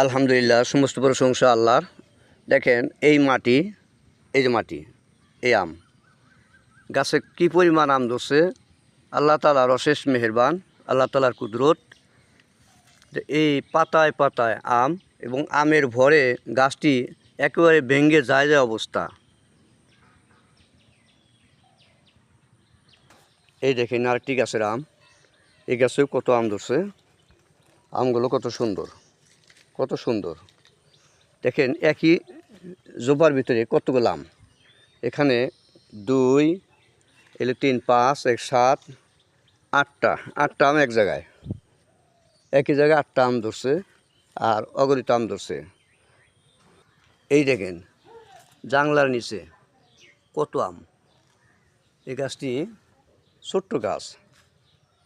আলহামদুলিল্লাহ, সমস্ত প্রশংসা আল্লাহর। দেখেন এই মাটি, এই যে মাটি, এই আম গাছে কী পরিমাণ আম ধরছে। আল্লাহ তাআলার অশেষ মেহেরবান, আল্লাহ তাআলার কুদরত। এই পাতায় পাতায় আম এবং আমের ভরে গাছটি একেবারে ভেঙে যায় যায় অবস্থা। এই দেখেন আরেকটি গাছের আম, এই গাছেও কত আম ধরছে। আমগুলো কত সুন্দর, কত সুন্দর। দেখেন একই জোপার ভিতরে কতগুলো আম। এখানে 2, 3, 5, 1, 7, 8টা আম এক জায়গায়, একই জায়গায় 8টা আম ধরছে আর অগণিত আম ধরছে। এই দেখেন জাংলার নিচে কত আম। এই গাছটি ছোট্ট গাছ,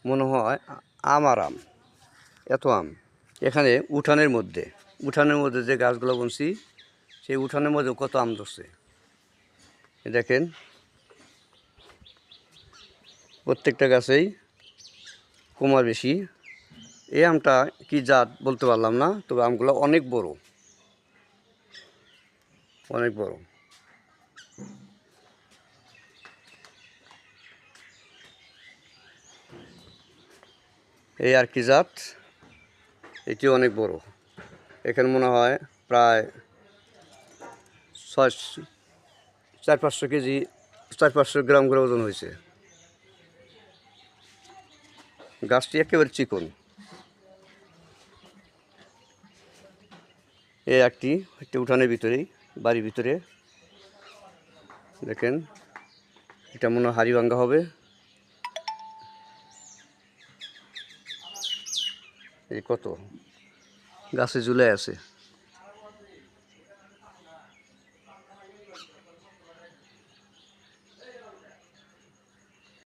মনে হয় আমার আম, এত আম। এখানে উঠানের মধ্যে যে গাছগুলো বুনছি, সেই উঠানের মধ্যে কত আম ধরছে। দেখেন প্রত্যেকটা গাছেই কমার বেশি। এই আমটা কি জাত বলতে পারলাম না, তবে আমগুলো অনেক বড়, অনেক বড়। এই আর কি জাত, এটি অনেক বড়। এখানে মনে হয় প্রায় 400-500 কেজি, 400-500 গ্রাম করে ওজন হয়েছে। গাছটি একেবারে চিকন। এই একটি উঠানের ভিতরেই, বাড়ির ভিতরে। দেখেন এটা মনে হয় হাড়িভাঙ্গা হবে। এই কত গাছে ঝুলে আছে।